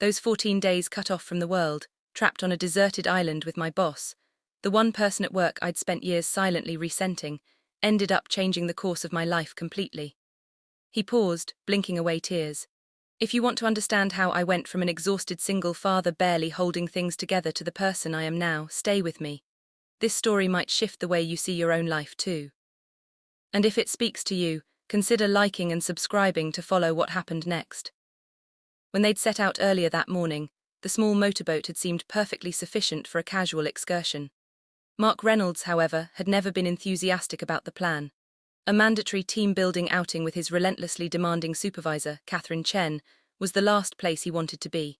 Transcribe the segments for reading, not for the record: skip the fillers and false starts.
Those 14 days cut off from the world, trapped on a deserted island with my boss, the one person at work I'd spent years silently resenting, ended up changing the course of my life completely. He paused, blinking away tears. If you want to understand how I went from an exhausted single father barely holding things together to the person I am now, stay with me. This story might shift the way you see your own life too. And if it speaks to you, consider liking and subscribing to follow what happened next. When they'd set out earlier that morning, the small motorboat had seemed perfectly sufficient for a casual excursion. Mark Reynolds, however, had never been enthusiastic about the plan. A mandatory team-building outing with his relentlessly demanding supervisor, Catherine Chen, was the last place he wanted to be.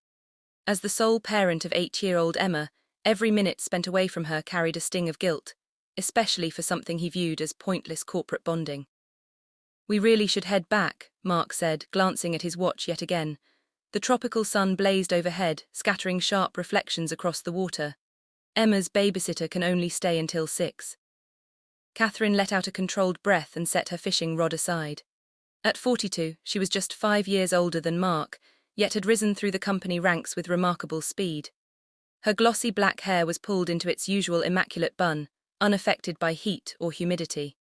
As the sole parent of 8-year-old Emma, every minute spent away from her carried a sting of guilt, especially for something he viewed as pointless corporate bonding. "We really should head back," Mark said, glancing at his watch yet again. The tropical sun blazed overhead, scattering sharp reflections across the water. Emma's babysitter can only stay until 6. Catherine let out a controlled breath and set her fishing rod aside. At 42, she was just 5 years older than Mark, yet had risen through the company ranks with remarkable speed. Her glossy black hair was pulled into its usual immaculate bun, unaffected by heat or humidity.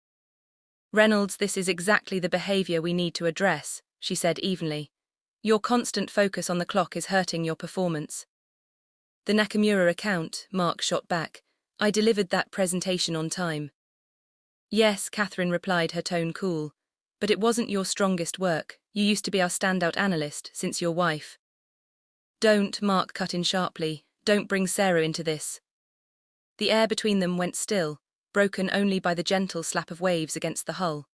"Reynolds, this is exactly the behavior we need to address," she said evenly. "Your constant focus on the clock is hurting your performance." "The Nakamura account," Mark shot back. "I delivered that presentation on time." "Yes," Catherine replied, her tone cool. "But it wasn't your strongest work. You used to be our standout analyst, since your wife." "Don't," Mark cut in sharply. "Don't bring Sarah into this." The air between them went still, broken only by the gentle slap of waves against the hull.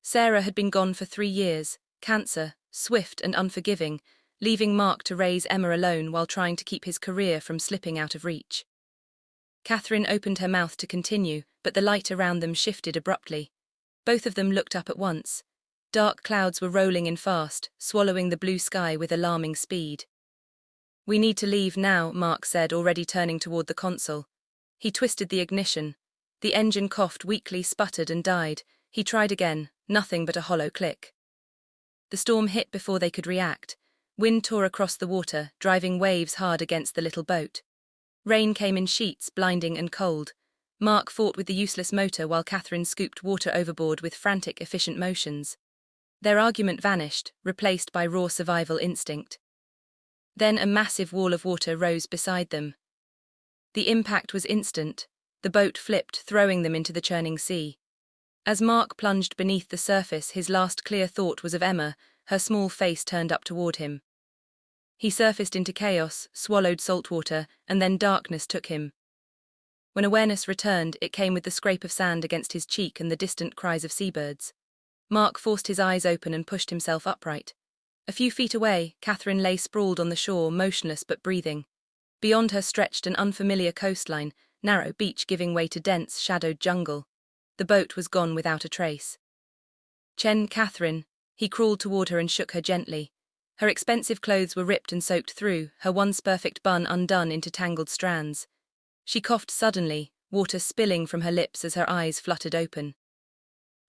Sarah had been gone for 3 years, cancer, swift and unforgiving, leaving Mark to raise Emma alone while trying to keep his career from slipping out of reach. Catherine opened her mouth to continue, but the light around them shifted abruptly. Both of them looked up at once. Dark clouds were rolling in fast, swallowing the blue sky with alarming speed. "We need to leave now," Mark said, already turning toward the console. He twisted the ignition. The engine coughed weakly, sputtered and died. He tried again, nothing but a hollow click. The storm hit before they could react. Wind tore across the water, driving waves hard against the little boat. Rain came in sheets, blinding and cold. Mark fought with the useless motor while Catherine scooped water overboard with frantic, efficient motions. Their argument vanished, replaced by raw survival instinct. Then a massive wall of water rose beside them. The impact was instant. The boat flipped, throwing them into the churning sea. As Mark plunged beneath the surface, his last clear thought was of Emma, her small face turned up toward him. He surfaced into chaos, swallowed salt water, and then darkness took him. When awareness returned, it came with the scrape of sand against his cheek and the distant cries of seabirds. Mark forced his eyes open and pushed himself upright. A few feet away, Catherine lay sprawled on the shore, motionless but breathing. Beyond her stretched an unfamiliar coastline, narrow beach giving way to dense, shadowed jungle. The boat was gone without a trace. Catherine," he crawled toward her and shook her gently. Her expensive clothes were ripped and soaked through, her once perfect bun undone into tangled strands. She coughed suddenly, water spilling from her lips as her eyes fluttered open.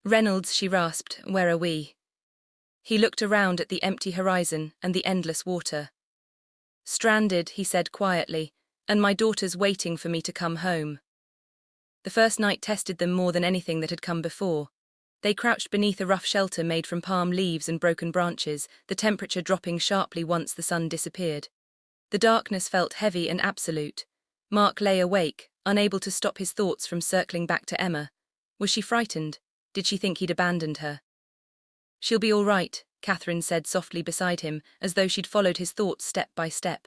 "Reynolds," she rasped, "where are we?" He looked around at the empty horizon and the endless water. "Stranded," he said quietly, "and my daughter's waiting for me to come home." The first night tested them more than anything that had come before. They crouched beneath a rough shelter made from palm leaves and broken branches, the temperature dropping sharply once the sun disappeared. The darkness felt heavy and absolute. Mark lay awake, unable to stop his thoughts from circling back to Emma. Was she frightened? Did she think he'd abandoned her? "She'll be all right," Catherine said softly beside him, as though she'd followed his thoughts step by step.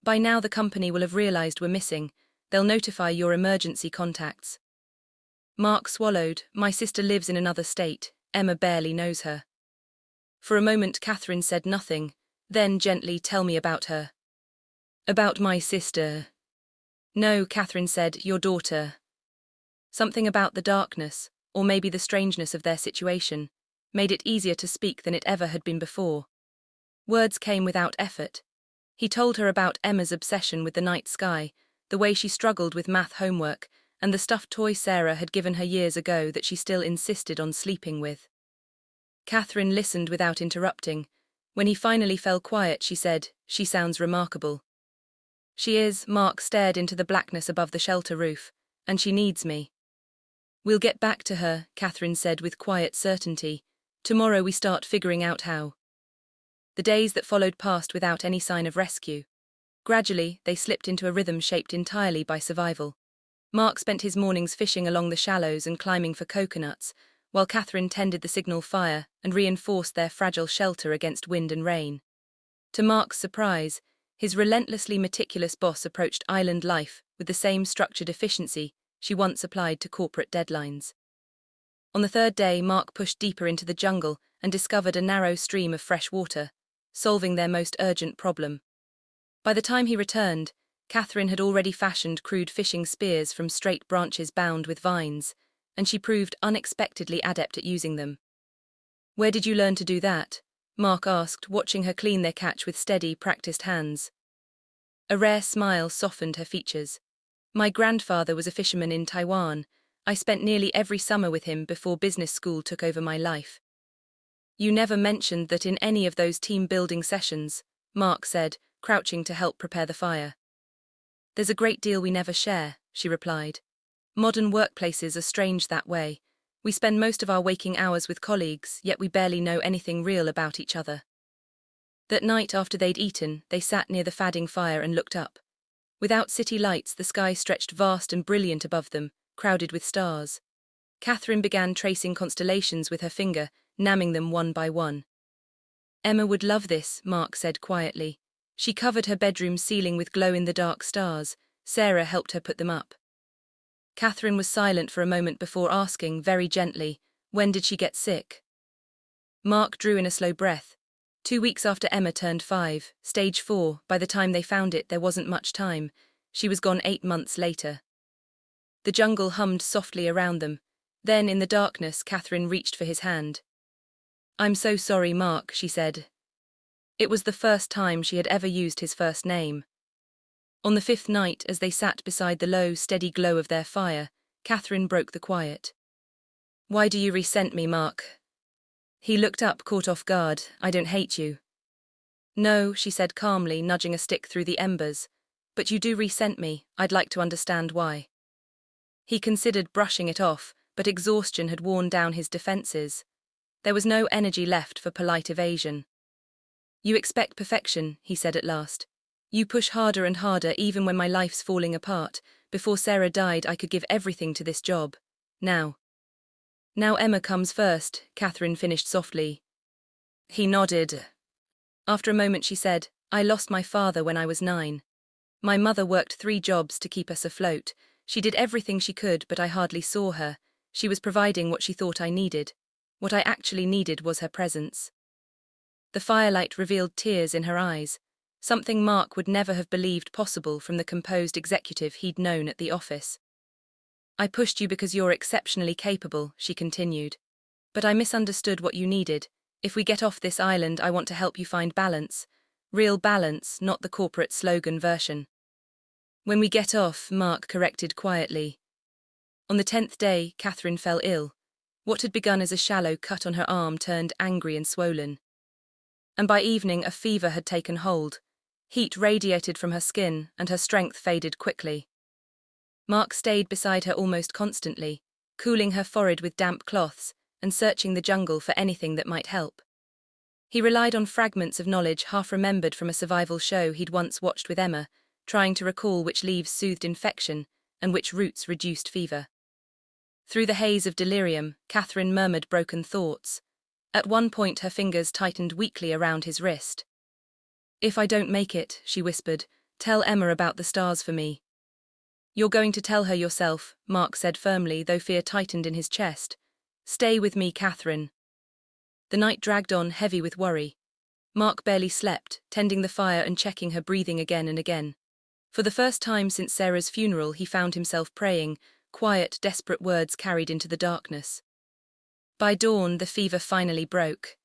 "By now the company will have realized we're missing. They'll notify your emergency contacts." Mark swallowed. "My sister lives in another state. Emma barely knows her." For a moment Catherine said nothing, then gently, "Tell me about her." "About my sister?" "No," Catherine said, "your daughter." Something about the darkness, or maybe the strangeness of their situation, made it easier to speak than it ever had been before. Words came without effort. He told her about Emma's obsession with the night sky, the way she struggled with math homework, and the stuffed toy Sarah had given her years ago that she still insisted on sleeping with. Catherine listened without interrupting. When he finally fell quiet, she said, "She sounds remarkable." "She is," Mark stared into the blackness above the shelter roof, "and she needs me." "We'll get back to her," Catherine said with quiet certainty. "Tomorrow we start figuring out how." The days that followed passed without any sign of rescue. Gradually, they slipped into a rhythm shaped entirely by survival. Mark spent his mornings fishing along the shallows and climbing for coconuts, while Catherine tended the signal fire and reinforced their fragile shelter against wind and rain. To Mark's surprise, his relentlessly meticulous boss approached island life with the same structured efficiency she once applied to corporate deadlines. On the third day, Mark pushed deeper into the jungle and discovered a narrow stream of fresh water, solving their most urgent problem. By the time he returned, Catherine had already fashioned crude fishing spears from straight branches bound with vines, and she proved unexpectedly adept at using them. "Where did you learn to do that?" Mark asked, watching her clean their catch with steady, practiced hands. A rare smile softened her features. "My grandfather was a fisherman in Taiwan. I spent nearly every summer with him before business school took over my life." "You never mentioned that in any of those team-building sessions," Mark said, crouching to help prepare the fire. "There's a great deal we never share," she replied. "Modern workplaces are strange that way. We spend most of our waking hours with colleagues, yet we barely know anything real about each other." That night after they'd eaten, they sat near the fadding fire and looked up. Without city lights, the sky stretched vast and brilliant above them, crowded with stars. Catherine began tracing constellations with her finger, naming them one by one. "Emma would love this," Mark said quietly. She covered her bedroom ceiling with glow-in-the-dark stars. Sarah helped her put them up. Catherine was silent for a moment before asking, very gently, "When did she get sick?" Mark drew in a slow breath. 2 weeks after Emma turned 5, stage 4, by the time they found it there wasn't much time. She was gone 8 months later. The jungle hummed softly around them. Then, in the darkness, Catherine reached for his hand. "I'm so sorry, Mark," she said. It was the first time she had ever used his first name. On the 5th night, as they sat beside the low, steady glow of their fire, Catherine broke the quiet. "Why do you resent me, Mark?" He looked up, caught off guard. "I don't hate you." "No," she said calmly, nudging a stick through the embers. "But you do resent me. I'd like to understand why." He considered brushing it off, but exhaustion had worn down his defenses. There was no energy left for polite evasion. "You expect perfection," he said at last. "You push harder and harder even when my life's falling apart. Before Sarah died, I could give everything to this job. Now Emma comes first," Catherine finished softly. He nodded. After a moment she said, "I lost my father when I was 9. My mother worked 3 jobs to keep us afloat. She did everything she could, but I hardly saw her. She was providing what she thought I needed. What I actually needed was her presence." The firelight revealed tears in her eyes, something Mark would never have believed possible from the composed executive he'd known at the office. "I pushed you because you're exceptionally capable," she continued. "But I misunderstood what you needed. If we get off this island, I want to help you find balance. Real balance, not the corporate slogan version." "When we get off," Mark corrected quietly. On the 10th day, Catherine fell ill. What had begun as a shallow cut on her arm turned angry and swollen. And by evening, a fever had taken hold. Heat radiated from her skin, and her strength faded quickly. Mark stayed beside her almost constantly, cooling her forehead with damp cloths and searching the jungle for anything that might help. He relied on fragments of knowledge half-remembered from a survival show he'd once watched with Emma, trying to recall which leaves soothed infection and which roots reduced fever. Through the haze of delirium, Catherine murmured broken thoughts. At one point her fingers tightened weakly around his wrist. "If I don't make it," she whispered, "tell Emma about the stars for me." "You're going to tell her yourself," Mark said firmly, though fear tightened in his chest. "Stay with me, Catherine." The night dragged on, heavy with worry. Mark barely slept, tending the fire and checking her breathing again and again. For the first time since Sarah's funeral, he found himself praying, quiet, desperate words carried into the darkness. By dawn, the fever finally broke.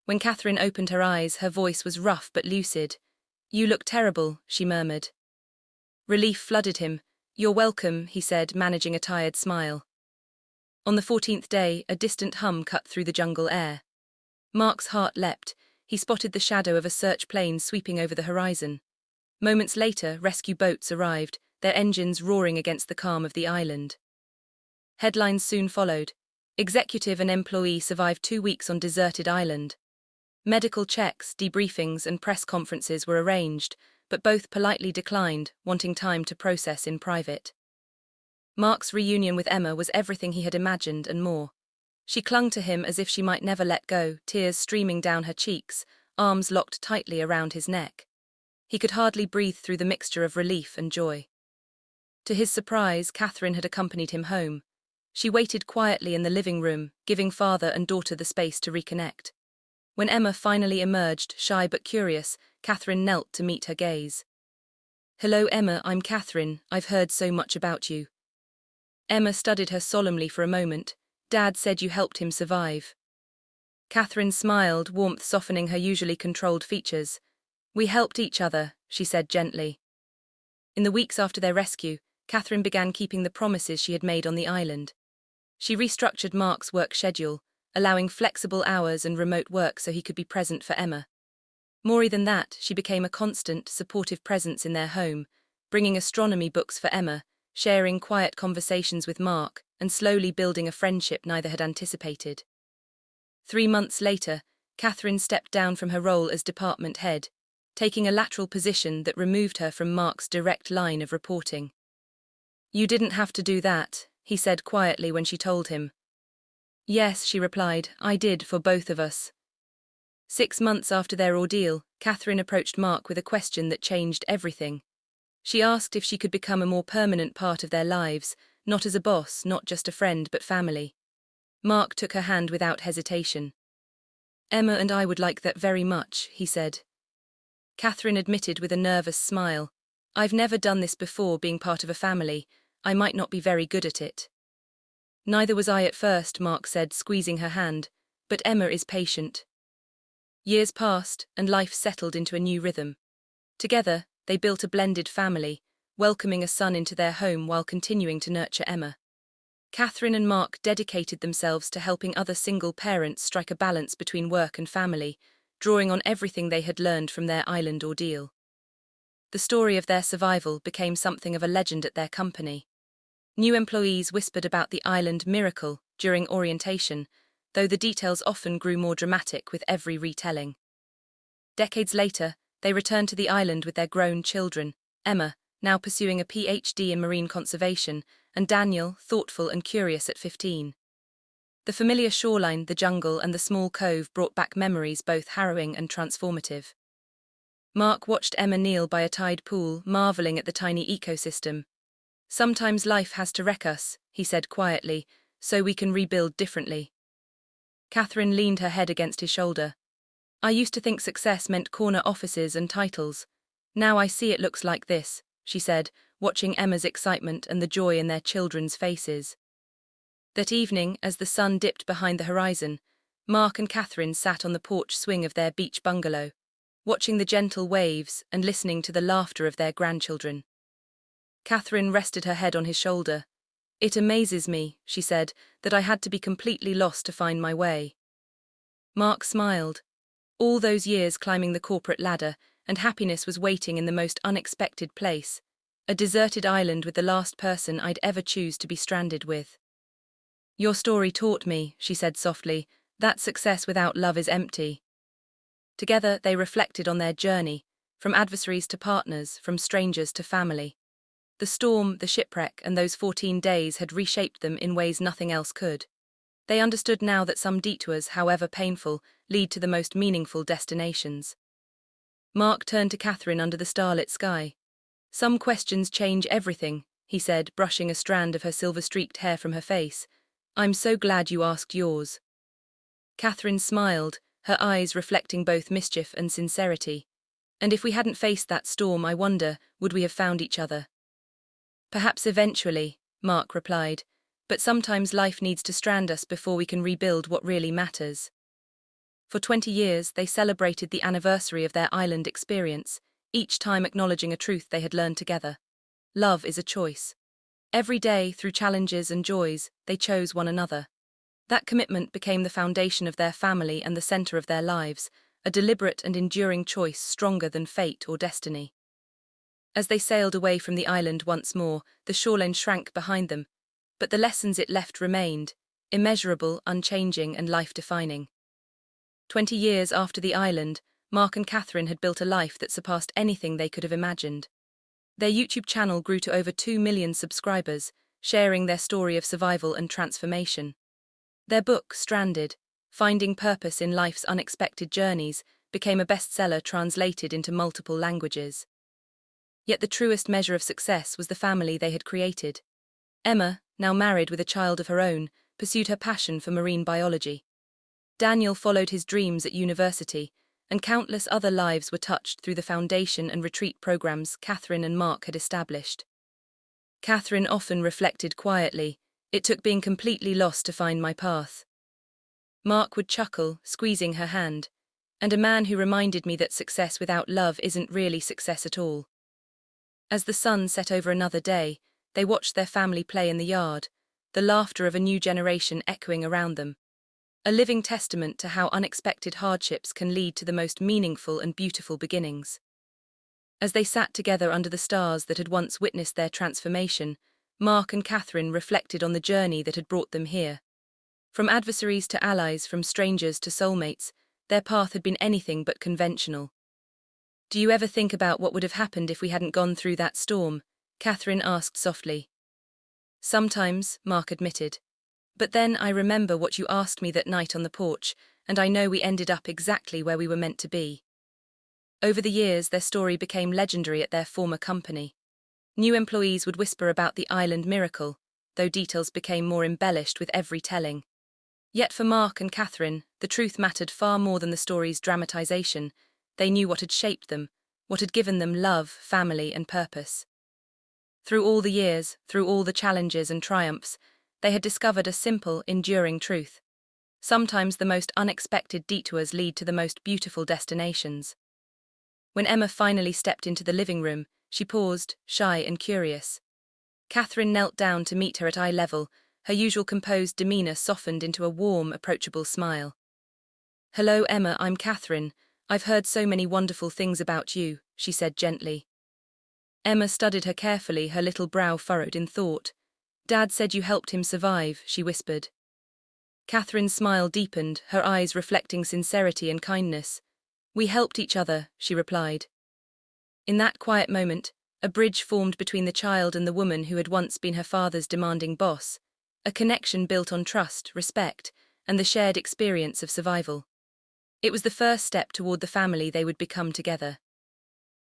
When Catherine opened her eyes, her voice was rough but lucid. "You look terrible," she murmured. Relief flooded him. "You're welcome," he said, managing a tired smile. On the 14th day, a distant hum cut through the jungle air. Mark's heart leapt. he spotted the shadow of a search plane sweeping over the horizon. Moments later, rescue boats arrived, their engines roaring against the calm of the island. Headlines soon followed. Executive and employee survived 2 weeks on deserted island. Medical checks, debriefings, and press conferences were arranged, but both politely declined, wanting time to process in private. Mark's reunion with Emma was everything he had imagined and more. She clung to him as if she might never let go, tears streaming down her cheeks, arms locked tightly around his neck. He could hardly breathe through the mixture of relief and joy. To his surprise, Catherine had accompanied him home. She waited quietly in the living room, giving father and daughter the space to reconnect. When Emma finally emerged, shy but curious, Catherine knelt to meet her gaze. "Hello, Emma, I'm Catherine. I've heard so much about you." Emma studied her solemnly for a moment. "Dad said you helped him survive." Catherine smiled, warmth softening her usually controlled features. "We helped each other," she said gently. In the weeks after their rescue, Catherine began keeping the promises she had made on the island. She restructured Mark's work schedule, allowing flexible hours and remote work so he could be present for Emma. More than that, she became a constant, supportive presence in their home, bringing astronomy books for Emma, sharing quiet conversations with Mark, and slowly building a friendship neither had anticipated. 3 months later, Catherine stepped down from her role as department head, taking a lateral position that removed her from Mark's direct line of reporting. "You didn't have to do that," he said quietly when she told him. "Yes," she replied, "I did for both of us." 6 months after their ordeal, Catherine approached Mark with a question that changed everything. She asked if she could become a more permanent part of their lives, not as a boss, not just a friend, but family. Mark took her hand without hesitation. "Emma and I would like that very much," he said. Catherine admitted with a nervous smile, "I've never done this before, being part of a family. I might not be very good at it." "Neither was I at first," Mark said, squeezing her hand, "but Emma is patient." Years passed, and life settled into a new rhythm. Together, they built a blended family, welcoming a son into their home while continuing to nurture Emma. Catherine and Mark dedicated themselves to helping other single parents strike a balance between work and family, drawing on everything they had learned from their island ordeal. The story of their survival became something of a legend at their company. New employees whispered about the island miracle during orientation, though the details often grew more dramatic with every retelling. Decades later, they returned to the island with their grown children, Emma, now pursuing a PhD in marine conservation, and Daniel, thoughtful and curious at 15. The familiar shoreline, the jungle, and the small cove brought back memories both harrowing and transformative. Mark watched Emma kneel by a tide pool, marveling at the tiny ecosystem. "Sometimes life has to wreck us," he said quietly, "so we can rebuild differently." Catherine leaned her head against his shoulder. "I used to think success meant corner offices and titles. Now I see it looks like this," she said, watching Emma's excitement and the joy in their children's faces. That evening, as the sun dipped behind the horizon, Mark and Catherine sat on the porch swing of their beach bungalow, watching the gentle waves and listening to the laughter of their grandchildren. Catherine rested her head on his shoulder. "It amazes me," she said, "that I had to be completely lost to find my way." Mark smiled. All those years climbing the corporate ladder, and happiness was waiting in the most unexpected place, a deserted island with the last person I'd ever choose to be stranded with. "Your story taught me," she said softly, "that success without love is empty." Together, they reflected on their journey, from adversaries to partners, from strangers to family. The storm, the shipwreck, and those 14 days had reshaped them in ways nothing else could. They understood now that some detours, however painful, lead to the most meaningful destinations. Mark turned to Catherine under the starlit sky. "Some questions change everything," he said, brushing a strand of her silver-streaked hair from her face. "I'm so glad you asked yours." Catherine smiled, her eyes reflecting both mischief and sincerity. "And if we hadn't faced that storm, I wonder, would we have found each other?" "Perhaps eventually," Mark replied, "but sometimes life needs to strand us before we can rebuild what really matters." For 20 years, they celebrated the anniversary of their island experience, each time acknowledging a truth they had learned together. Love is a choice. Every day, through challenges and joys, they chose one another. That commitment became the foundation of their family and the center of their lives, a deliberate and enduring choice stronger than fate or destiny. As they sailed away from the island once more, the shoreline shrank behind them, but the lessons it left remained, immeasurable, unchanging, and life-defining. 20 years after the island, Mark and Catherine had built a life that surpassed anything they could have imagined. Their YouTube channel grew to over 2 million subscribers, sharing their story of survival and transformation. Their book, Stranded, Finding Purpose in Life's Unexpected Journeys, became a bestseller translated into multiple languages. Yet the truest measure of success was the family they had created. Emma, now married with a child of her own, pursued her passion for marine biology. Daniel followed his dreams at university, and countless other lives were touched through the foundation and retreat programs Catherine and Mark had established. Catherine often reflected quietly, "It took being completely lost to find my path." Mark would chuckle, squeezing her hand, "And a man who reminded me that success without love isn't really success at all." As the sun set over another day, they watched their family play in the yard, the laughter of a new generation echoing around them. A living testament to how unexpected hardships can lead to the most meaningful and beautiful beginnings. As they sat together under the stars that had once witnessed their transformation, Mark and Catherine reflected on the journey that had brought them here. From adversaries to allies, from strangers to soulmates, their path had been anything but conventional. "Do you ever think about what would have happened if we hadn't gone through that storm?" Catherine asked softly. "Sometimes," Mark admitted. "But then I remember what you asked me that night on the porch, and I know we ended up exactly where we were meant to be." Over the years, their story became legendary at their former company. New employees would whisper about the island miracle, though details became more embellished with every telling. Yet for Mark and Catherine, the truth mattered far more than the story's dramatization. They knew what had shaped them, what had given them love, family, and purpose. Through all the years, through all the challenges and triumphs, they had discovered a simple, enduring truth. Sometimes the most unexpected detours lead to the most beautiful destinations. When Emma finally stepped into the living room, she paused, shy and curious. Catherine knelt down to meet her at eye level, her usual composed demeanor softened into a warm, approachable smile. "Hello, Emma, I'm Catherine. I've heard so many wonderful things about you," she said gently. Emma studied her carefully, her little brow furrowed in thought. "Dad said you helped him survive," she whispered. Catherine's smile deepened, her eyes reflecting sincerity and kindness. "We helped each other," she replied. In that quiet moment, a bridge formed between the child and the woman who had once been her father's demanding boss, a connection built on trust, respect, and the shared experience of survival. It was the first step toward the family they would become together.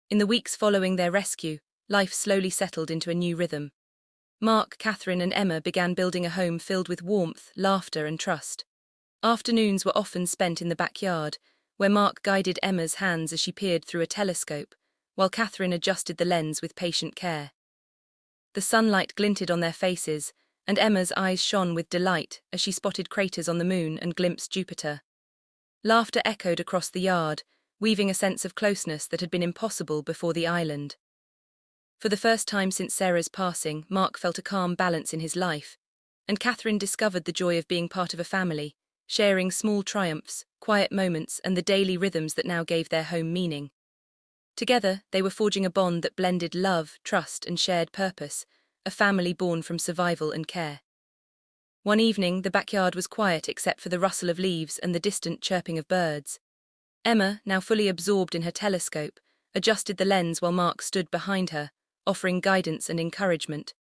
In the weeks following their rescue, life slowly settled into a new rhythm. Mark, Catherine, and Emma began building a home filled with warmth, laughter, and trust. Afternoons were often spent in the backyard, where Mark guided Emma's hands as she peered through a telescope, while Catherine adjusted the lens with patient care. The sunlight glinted on their faces, and Emma's eyes shone with delight as she spotted craters on the moon and glimpsed Jupiter. Laughter echoed across the yard, weaving a sense of closeness that had been impossible before the island. For the first time since Sarah's passing, Mark felt a calm balance in his life, and Catherine discovered the joy of being part of a family, sharing small triumphs, quiet moments, and the daily rhythms that now gave their home meaning. Together, they were forging a bond that blended love, trust, and shared purpose, a family born from survival and care. One evening, the backyard was quiet except for the rustle of leaves and the distant chirping of birds. Emma, now fully absorbed in her telescope, adjusted the lens while Mark stood behind her, offering guidance and encouragement.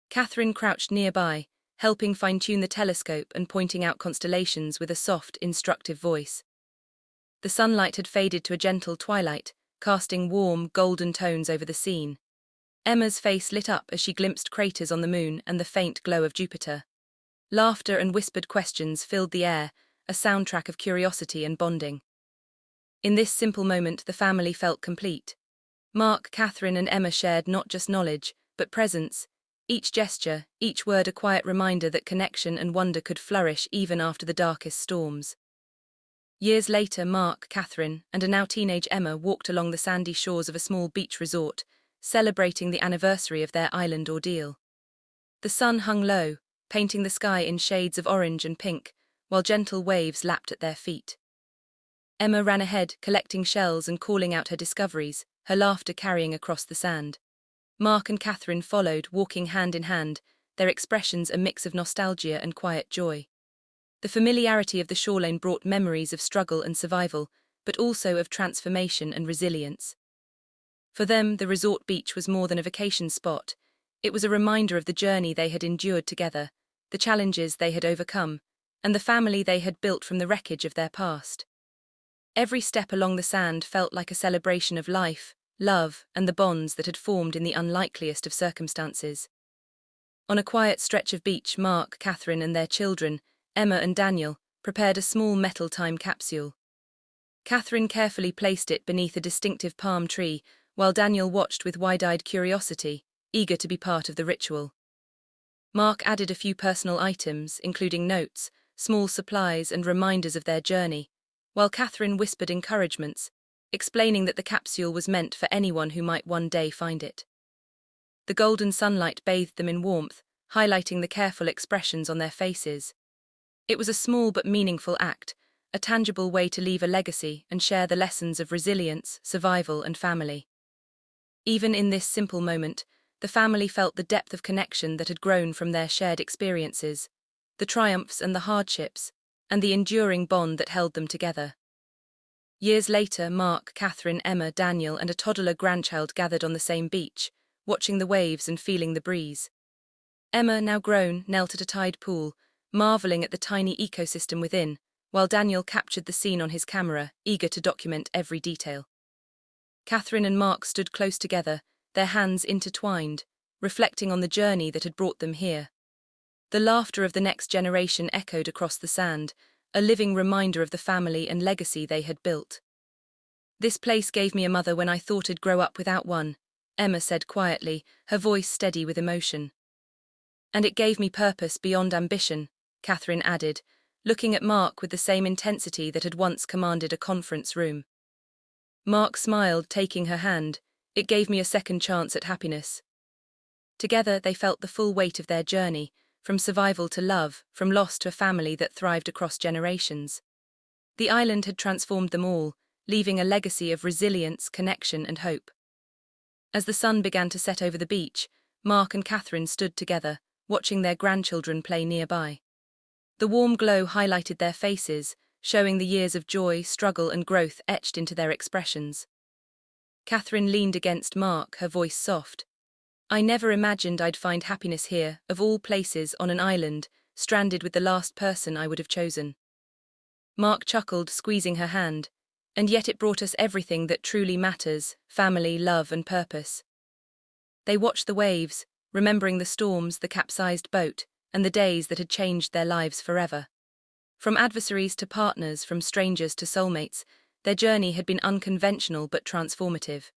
Catherine crouched nearby, helping fine-tune the telescope and pointing out constellations with a soft, instructive voice. The sunlight had faded to a gentle twilight, casting warm, golden tones over the scene. Emma's face lit up as she glimpsed craters on the moon and the faint glow of Jupiter. Laughter and whispered questions filled the air, a soundtrack of curiosity and bonding. In this simple moment, the family felt complete. Mark, Catherine, and Emma shared not just knowledge, but presence, each gesture, each word a quiet reminder that connection and wonder could flourish even after the darkest storms. Years later, Mark, Catherine, and a now teenage Emma walked along the sandy shores of a small beach resort, celebrating the anniversary of their island ordeal. The sun hung low, painting the sky in shades of orange and pink, while gentle waves lapped at their feet. Emma ran ahead, collecting shells and calling out her discoveries, her laughter carrying across the sand. Mark and Catherine followed, walking hand in hand, their expressions a mix of nostalgia and quiet joy. The familiarity of the shoreline brought memories of struggle and survival, but also of transformation and resilience. For them, the resort beach was more than a vacation spot. It was a reminder of the journey they had endured together, the challenges they had overcome, and the family they had built from the wreckage of their past. Every step along the sand felt like a celebration of life, love, and the bonds that had formed in the unlikeliest of circumstances. On a quiet stretch of beach, Mark, Catherine, and their children, Emma and Daniel, prepared a small metal time capsule. Catherine carefully placed it beneath a distinctive palm tree, while Daniel watched with wide-eyed curiosity, eager to be part of the ritual. Mark added a few personal items, including notes, small supplies, and reminders of their journey, while Catherine whispered encouragements, explaining that the capsule was meant for anyone who might one day find it. The golden sunlight bathed them in warmth, highlighting the careful expressions on their faces. It was a small but meaningful act, a tangible way to leave a legacy and share the lessons of resilience, survival, and family. Even in this simple moment, the family felt the depth of connection that had grown from their shared experiences, the triumphs and the hardships, and the enduring bond that held them together. Years later, Mark, Catherine, Emma, Daniel, and a toddler grandchild gathered on the same beach, watching the waves and feeling the breeze. Emma, now grown, knelt at a tide pool, marveling at the tiny ecosystem within, while Daniel captured the scene on his camera, eager to document every detail. Catherine and Mark stood close together, their hands intertwined, reflecting on the journey that had brought them here. The laughter of the next generation echoed across the sand, a living reminder of the family and legacy they had built. "This place gave me a mother when I thought I'd grow up without one," Emma said quietly, her voice steady with emotion. "And it gave me purpose beyond ambition," Catherine added, looking at Mark with the same intensity that had once commanded a conference room. Mark smiled, taking her hand. "It gave me a second chance at happiness." Together they felt the full weight of their journey, from survival to love, from loss to a family that thrived across generations. The island had transformed them all, leaving a legacy of resilience, connection, and hope. As the sun began to set over the beach, Mark and Catherine stood together, watching their grandchildren play nearby. The warm glow highlighted their faces, showing the years of joy, struggle, and growth etched into their expressions. Catherine leaned against Mark, her voice soft. "I never imagined I'd find happiness here, of all places, on an island, stranded with the last person I would have chosen." Mark chuckled, squeezing her hand. "And yet it brought us everything that truly matters: family, love, and purpose." They watched the waves, remembering the storms, the capsized boat, and the days that had changed their lives forever. From adversaries to partners, from strangers to soulmates, their journey had been unconventional but transformative.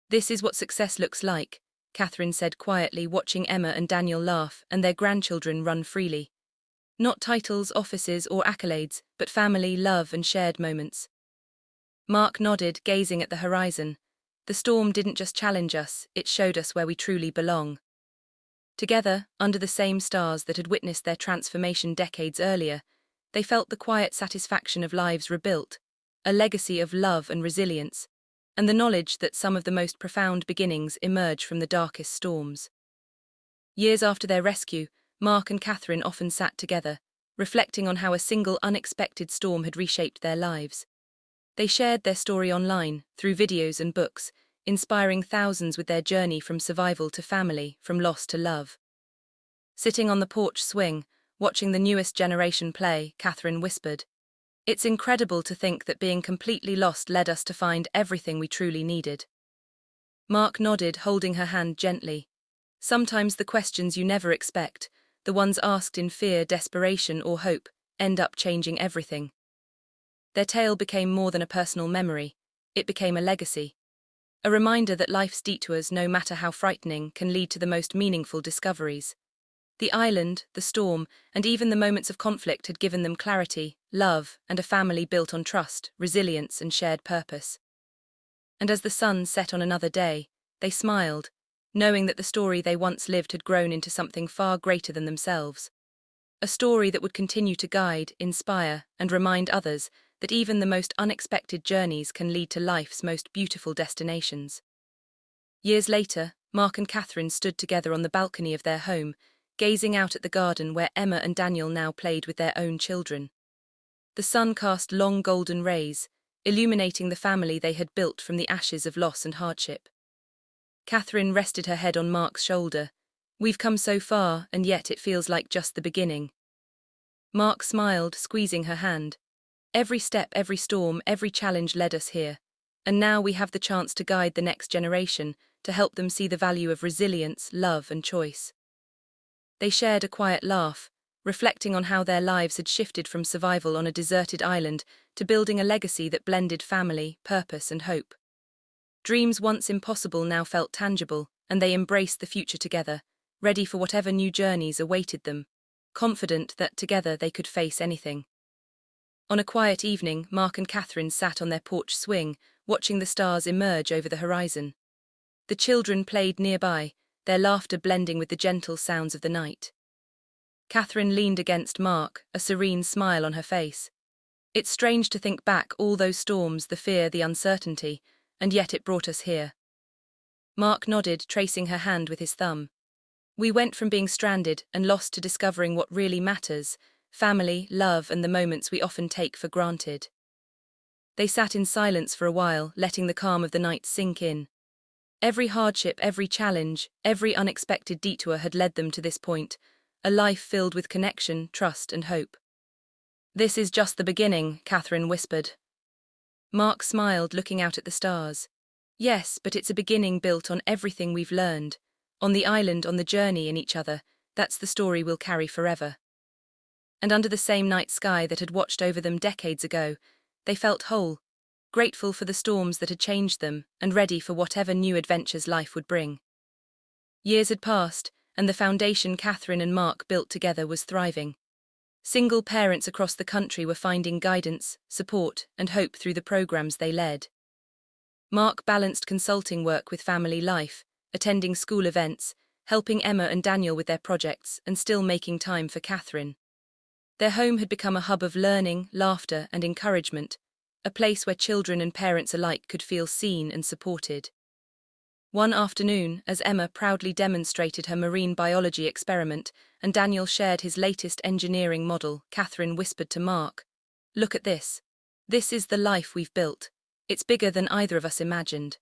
"This is what success looks like," Catherine said quietly, watching Emma and Daniel laugh and their grandchildren run freely. "Not titles, offices, or accolades, but family, love, and shared moments." Mark nodded, gazing at the horizon. "The storm didn't just challenge us, it showed us where we truly belong." Together, under the same stars that had witnessed their transformation decades earlier, they felt the quiet satisfaction of lives rebuilt, a legacy of love and resilience, and the knowledge that some of the most profound beginnings emerge from the darkest storms. Years after their rescue, Mark and Catherine often sat together, reflecting on how a single unexpected storm had reshaped their lives. They shared their story online, through videos and books, inspiring thousands with their journey from survival to family, from loss to love. Sitting on the porch swing, watching the newest generation play, Catherine whispered, "It's incredible to think that being completely lost led us to find everything we truly needed." Mark nodded, holding her hand gently. "Sometimes the questions you never expect, the ones asked in fear, desperation, or hope, end up changing everything." Their tale became more than a personal memory. It became a legacy. A reminder that life's detours, no matter how frightening, can lead to the most meaningful discoveries. The island, the storm, and even the moments of conflict had given them clarity, love, and a family built on trust, resilience, and shared purpose. And as the sun set on another day, they smiled, knowing that the story they once lived had grown into something far greater than themselves. A story that would continue to guide, inspire, and remind others that even the most unexpected journeys can lead to life's most beautiful destinations. Years later, Mark and Catherine stood together on the balcony of their home, gazing out at the garden where Emma and Daniel now played with their own children. The sun cast long golden rays, illuminating the family they had built from the ashes of loss and hardship. Catherine rested her head on Mark's shoulder. "We've come so far, and yet it feels like just the beginning." Mark smiled, squeezing her hand. "Every step, every storm, every challenge led us here. And now we have the chance to guide the next generation, to help them see the value of resilience, love, and choice." They shared a quiet laugh, reflecting on how their lives had shifted from survival on a deserted island to building a legacy that blended family, purpose, and hope. Dreams once impossible now felt tangible, and they embraced the future together, ready for whatever new journeys awaited them, confident that together they could face anything. On a quiet evening, Mark and Catherine sat on their porch swing, watching the stars emerge over the horizon. The children played nearby, their laughter blending with the gentle sounds of the night. Catherine leaned against Mark, a serene smile on her face. "It's strange to think back all those storms, the fear, the uncertainty, and yet it brought us here." Mark nodded, tracing her hand with his thumb. "We went from being stranded and lost to discovering what really matters: family, love, and the moments we often take for granted." They sat in silence for a while, letting the calm of the night sink in. Every hardship, every challenge, every unexpected detour had led them to this point, a life filled with connection, trust, and hope. "This is just the beginning," Catherine whispered. Mark smiled, looking out at the stars. "Yes, but it's a beginning built on everything we've learned. On the island, on the journey, in each other. That's the story we'll carry forever." And under the same night sky that had watched over them decades ago, they felt whole, grateful for the storms that had changed them, and ready for whatever new adventures life would bring. Years had passed, and the foundation Catherine and Mark built together was thriving. Single parents across the country were finding guidance, support, and hope through the programs they led. Mark balanced consulting work with family life, attending school events, helping Emma and Daniel with their projects, and still making time for Catherine. Their home had become a hub of learning, laughter, and encouragement, a place where children and parents alike could feel seen and supported. One afternoon, as Emma proudly demonstrated her marine biology experiment and Daniel shared his latest engineering model, Catherine whispered to Mark, "Look at this. This is the life we've built. It's bigger than either of us imagined."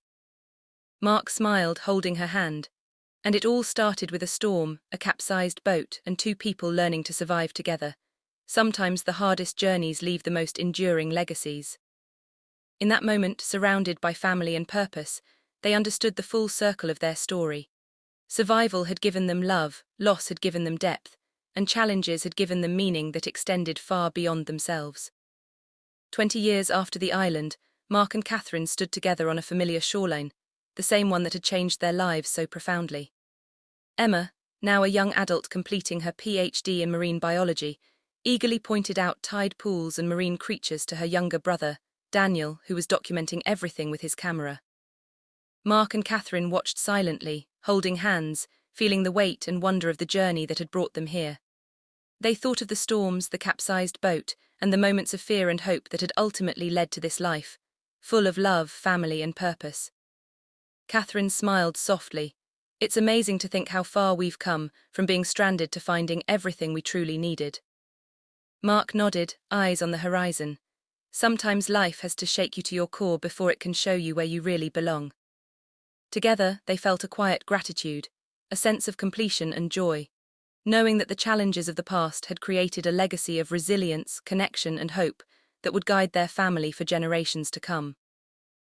Mark smiled, holding her hand. And it all started with a storm, a capsized boat, and two people learning to survive together. Sometimes the hardest journeys leave the most enduring legacies. In that moment, surrounded by family and purpose, they understood the full circle of their story. Survival had given them love, loss had given them depth, and challenges had given them meaning that extended far beyond themselves. 20 years after the island, Mark and Catherine stood together on a familiar shoreline, the same one that had changed their lives so profoundly. Emma, now a young adult completing her PhD in marine biology, eagerly pointed out tide pools and marine creatures to her younger brother, Daniel, who was documenting everything with his camera. Mark and Catherine watched silently, holding hands, feeling the weight and wonder of the journey that had brought them here. They thought of the storms, the capsized boat, and the moments of fear and hope that had ultimately led to this life, full of love, family, and purpose. Catherine smiled softly. "It's amazing to think how far we've come, from being stranded to finding everything we truly needed." Mark nodded, eyes on the horizon. "Sometimes life has to shake you to your core before it can show you where you really belong." Together, they felt a quiet gratitude, a sense of completion and joy, knowing that the challenges of the past had created a legacy of resilience, connection, and hope that would guide their family for generations to come.